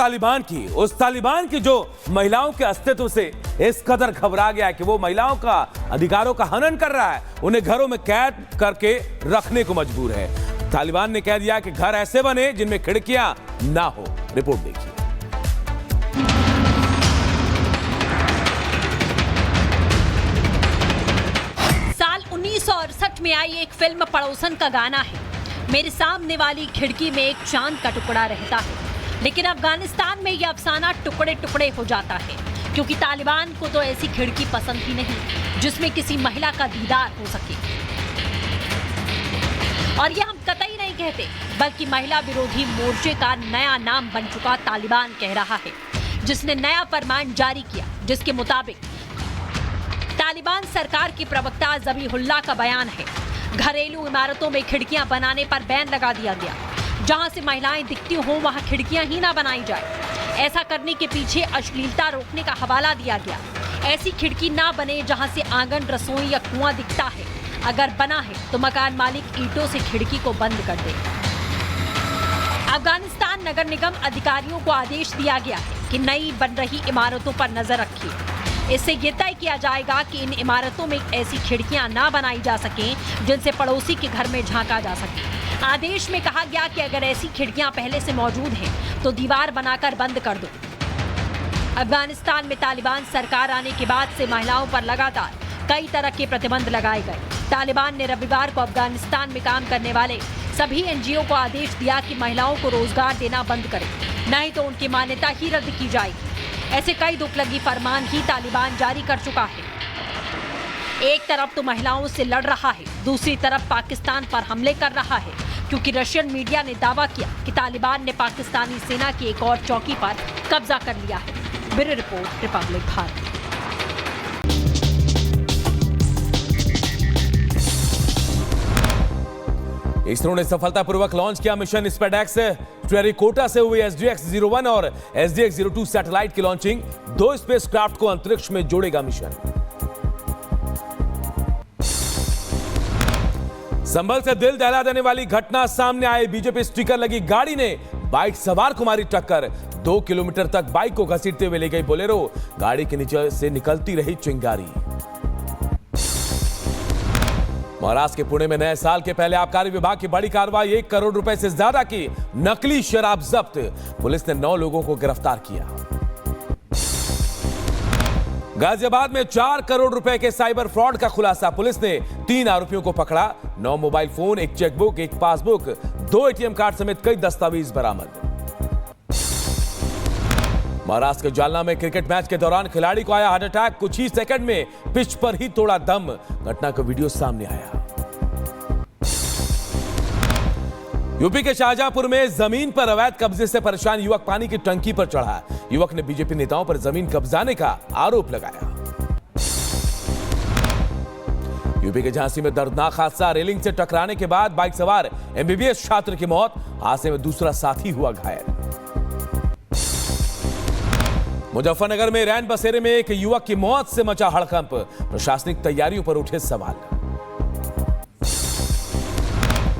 उस तालिबान की जो महिलाओं के अस्तित्व से इस कदर घबरा गया है कि वो महिलाओं का अधिकारों का हनन कर रहा है, उन्हें घरों में कैद करके रखने को मजबूर है। तालिबान ने कह दिया कि घर ऐसे बने जिनमें खिड़कियां ना हो। रिपोर्ट देखिए। साल 1968 में आई एक फिल्म पड़ोसन का गाना है, मेरे सामने वाली खिड़की में एक चांद का टुकड़ा रहता है। लेकिन अफगानिस्तान में यह अफसाना टुकड़े टुकड़े हो जाता है, क्योंकि तालिबान को तो ऐसी खिड़की पसंद ही नहीं जिसमें किसी महिला का दीदार हो सके। और यह हम कतई नहीं कहते, बल्कि महिला विरोधी मोर्चे का नया नाम बन चुका तालिबान कह रहा है, जिसने नया फरमान जारी किया, जिसके मुताबिक तालिबान सरकार की प्रवक्ता ज़बीहुल्लाह का बयान है, घरेलू इमारतों में खिड़कियां बनाने पर बैन लगा दिया गया। जहां से महिलाएं दिखती हो वहां खिड़कियां ही ना बनाई जाए। ऐसा करने के पीछे अश्लीलता रोकने का हवाला दिया गया। ऐसी खिड़की ना बने जहां से आंगन, रसोई या कुआं दिखता है। अगर बना है तो मकान मालिक ईंटों से खिड़की को बंद कर दे। अफगानिस्तान नगर निगम अधिकारियों को आदेश दिया गया है कि नई बन रही इमारतों पर नजर रखिए। इससे ये तय किया जाएगा कि इन इमारतों में ऐसी खिड़कियां ना बनाई जा सकें जिनसे पड़ोसी के घर में झांका जा सके। आदेश में कहा गया कि अगर ऐसी खिड़कियां पहले से मौजूद हैं तो दीवार बनाकर बंद कर दो। अफगानिस्तान में तालिबान सरकार आने के बाद से महिलाओं पर लगातार कई तरह के प्रतिबंध लगाए गए। तालिबान ने रविवार को अफगानिस्तान में काम करने वाले सभी एनजीओ को आदेश दिया कि महिलाओं को रोजगार देना बंद करें, नहीं तो उनकी मान्यता ही रद्द की जाएगी। ऐसे कई दुखलगी फरमान ही तालिबान जारी कर चुका है। एक तरफ तो महिलाओं से लड़ रहा है, दूसरी तरफ पाकिस्तान पर हमले कर रहा है, क्योंकि रशियन मीडिया ने दावा किया कि तालिबान ने पाकिस्तानी सेना की एक और चौकी पर कब्जा कर लिया है। Bureau report, Republic Bharat. ISRO ने सफलतापूर्वक लॉन्च किया मिशन स्पेडेक्स। टेरिकोटा से हुई SDX-01 और SDX-02 सैटेलाइट की लॉन्चिंग। 2 स्पेसक्राफ्ट को अंतरिक्ष में जोड़ेगा मिशन। संभल से दिल दहला देने वाली घटना सामने आई। बीजेपी स्टिकर लगी गाड़ी ने बाइक सवार को मारी टक्कर। 2 किलोमीटर तक बाइक को घसीटते हुए ले गई बोलेरो। गाड़ी के नीचे से निकलती रही चिंगारी। महाराष्ट्र के पुणे में नए साल के पहले आबकारी विभाग की बड़ी कार्रवाई। 1 करोड़ रुपए से ज्यादा की नकली शराब जब्त। पुलिस ने 9 लोगों को गिरफ्तार किया। गाजियाबाद में 4 करोड़ रुपए के साइबर फ्रॉड का खुलासा। पुलिस ने 3 आरोपियों को पकड़ा। 9 mobile phone, 1 chequebook, 1 passbook, 2 ATM card समेत कई दस्तावेज बरामद। महाराष्ट्र के जालना में क्रिकेट मैच के दौरान खिलाड़ी को आया हार्ट अटैक। कुछ ही सेकंड में पिच पर ही तोड़ा दम। घटना का वीडियो सामने आया। यूपी के शाहजहांपुर में जमीन पर अवैध कब्जे से परेशान युवक पानी की टंकी पर चढ़ा। युवक ने बीजेपी नेताओं पर जमीन कब्जाने का आरोप लगाया। यूपी के झांसी में दर्दनाक हादसा। रेलिंग से टकराने के बाद बाइक सवार MBBS छात्र की मौत। हादसे में दूसरा साथी हुआ घायल। मुजफ्फरनगर में रैन बसेरे में एक युवक की मौत से मचा हड़कंप। प्रशासनिक तैयारियों पर उठे सवाल।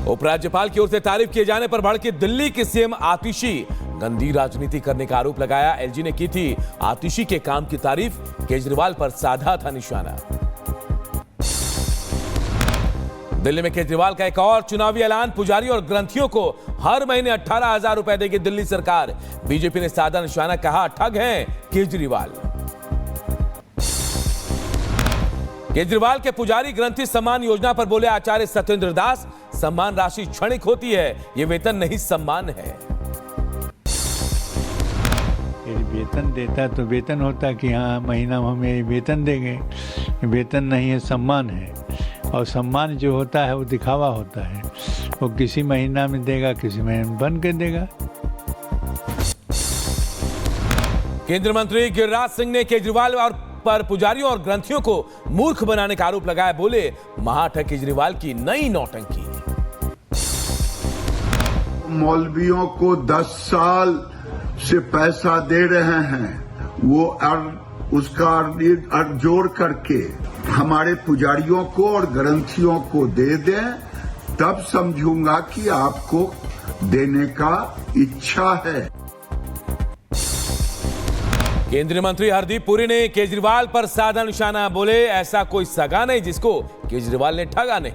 उपराज्यपाल की ओर से तारीफ किए जाने पर भड़की दिल्ली की CM आतिशी। गंदी राजनीति करने का आरोप लगाया। LG ने की थी आतिशी के काम की तारीफ। केजरीवाल पर साधा था निशाना। दिल्ली में केजरीवाल का एक और चुनावी ऐलान। पुजारी और ग्रंथियों को हर महीने 18,000 रुपए देगी दिल्ली सरकार। बीजेपी ने साधा निशाना कहा, ठग हैं केजरीवाल। केजरीवाल के पुजारी ग्रंथी सम्मान योजना पर बोले आचार्य सत्येंद्र दास, सम्मान राशि क्षणिक होती है, ये वेतन नहीं सम्मान है। वेतन देता तो वेतन होता कि हाँ महीना हमें वेतन देंगे। वेतन नहीं है, सम्मान है। और सम्मान जो होता है वो दिखावा होता है। वो किसी महीना में देगा, किसी महीने में बन के देगा। केंद्रीय मंत्री गिरिराज सिंह ने केजरीवाल और पर पुजारियों और ग्रंथियों को मूर्ख बनाने का आरोप लगाया। बोले, महाठग केजरीवाल की नई नौटंकी। मौलवियों को 10 साल से पैसा दे रहे हैं, वो उसका जोड़ करके हमारे पुजारियों को और ग्रंथियों को दे दें, तब समझूंगा कि आपको देने का इच्छा है। केंद्रीय मंत्री हरदीप पुरी ने केजरीवाल पर साधा निशाना, बोले ऐसा कोई सगा नहीं जिसको केजरीवाल ने ठगा नहीं।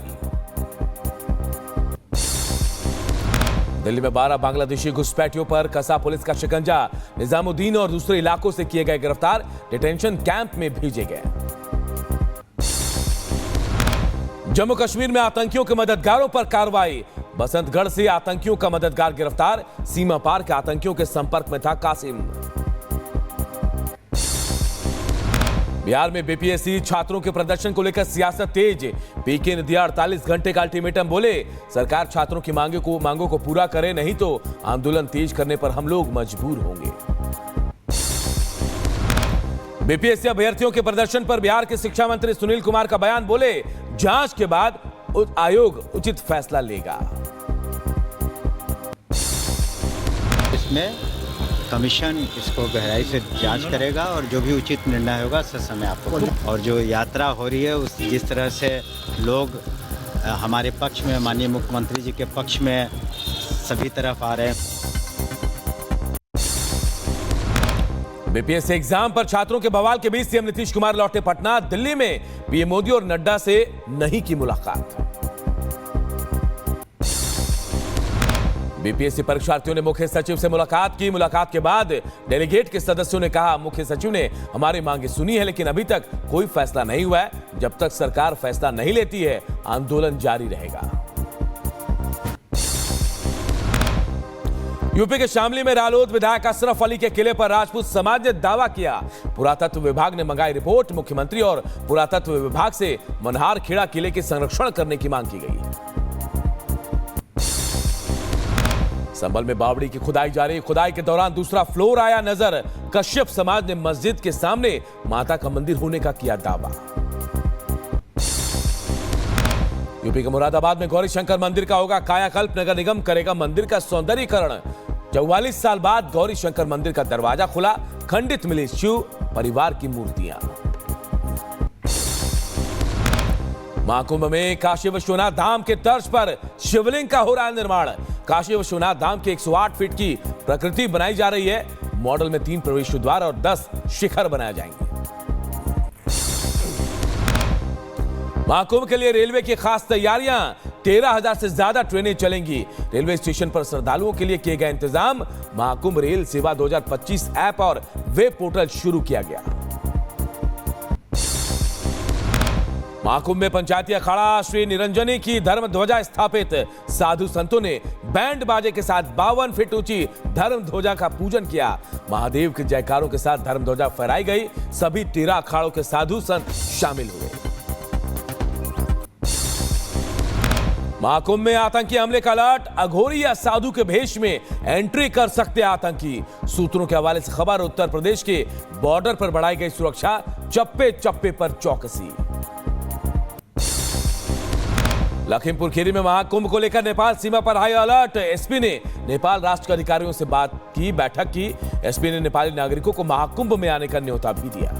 दिल्ली में 12 बांग्लादेशी घुसपैठियों पर कसा पुलिस का शिकंजा, निजामुद्दीन और दूसरे इलाकों से किए गए गिरफ्तार, डिटेंशन कैंप में भेजे गए। जम्मू कश्मीर में आतंकियों के मददगारों पर कार्रवाई, बसंतगढ़ से आतंकियों का मददगार गिरफ्तार, सीमा पार के आतंकियों के संपर्क में था कासिम। बिहार में बीपीएससी छात्रों के प्रदर्शन को लेकर सियासत तेज, पीके ने दिया 48 घंटे का अल्टीमेटम, बोले सरकार छात्रों की मांगों को पूरा करे नहीं तो आंदोलन तेज करने पर हम लोग मजबूर होंगे। बीपीएससी अभ्यर्थियों के प्रदर्शन पर बिहार के शिक्षा मंत्री सुनील कुमार का बयान, बोले जांच के बाद आयोग उचित फैसला लेगा। इसमें कमीशन इसको गहराई से जांच करेगा और जो भी उचित निर्णय होगा उस समय आपको, और जो यात्रा हो रही है उस जिस तरह से लोग हमारे पक्ष में, माननीय मुख्यमंत्री जी के पक्ष में सभी तरफ आ रहे हैं। बीपीएससी एग्जाम पर छात्रों के बवाल के बीच सीएम नीतीश कुमार लौटे पटना, दिल्ली में पीएम मोदी और नड्डा से नहीं की मुलाकात। बीपीएससी परीक्षार्थियों ने मुख्य सचिव से मुलाकात की, मुलाकात के बाद डेलीगेट के सदस्यों ने कहा मुख्य सचिव ने हमारी मांगे सुनी है लेकिन अभी तक कोई फैसला नहीं हुआ है, जब तक सरकार फैसला नहीं लेती है आंदोलन जारी रहेगा। यूपी के शामली में रालोद विधायक अशरफ अली के किले पर राजपूत समाज ने दावा किया, पुरातत्व विभाग ने मंगाई रिपोर्ट, मुख्यमंत्री और पुरातत्व विभाग से मनहार खेड़ा किले के संरक्षण करने की मांग की गई। संभल में बावड़ी की खुदाई जारी, खुदाई के दौरान दूसरा फ्लोर आया नजर, कश्यप समाज ने मस्जिद के सामने माता का मंदिर होने का किया दावा। यूपी के मुरादाबाद में गौरी शंकर मंदिर का होगा कायाकल्प, नगर निगम करेगा मंदिर का सौंदर्यीकरण। 44 साल बाद गौरी शंकर मंदिर का दरवाजा खुला, खंडित मिली शिव परिवार की मूर्तियां। महाकुंभ में काशी विश्वनाथ धाम के तर्ज पर शिवलिंग का हो रहा है निर्माण। काशी विश्वनाथ धाम के 108 फीट की प्रकृति बनाई जा रही है, मॉडल में 3 प्रवेश द्वार और 10 शिखर बनाए जाएंगे। महाकुंभ के लिए रेलवे की खास तैयारियां, 13,000 से ज्यादा ट्रेनें चलेंगी। रेलवे स्टेशन पर श्रद्धालुओं के लिए किए गए इंतजाम, महाकुंभ रेल सेवा 2025 ऐप और वेब पोर्टल शुरू किया गया। महाकुंभ में पंचायती अखाड़ा श्री निरंजनी की धर्म ध्वजा स्थापित, साधु संतों ने बैंड बाजे के साथ 52 फीट ऊंची धर्म ध्वजा का पूजन किया। महादेव के जयकारों के साथ धर्म ध्वजा फहराई गई, सभी 13 अखाड़ों के साधु संत शामिल हुए। महाकुंभ में आतंकी हमले का अलर्ट, अघोरी या साधु के भेष में एंट्री कर सकते आतंकी। सूत्रों के हवाले से खबर, उत्तर प्रदेश के बॉर्डर पर बढ़ाई गई सुरक्षा, चप्पे चप्पे पर चौकसी। लखीमपुर खीरी में महाकुंभ को लेकर नेपाल सीमा पर हाई अलर्ट, एसपी ने नेपाल राष्ट्र के अधिकारियों से बैठक की। एसपी ने नेपाली नागरिकों को महाकुंभ में आने का न्योता भी दिया।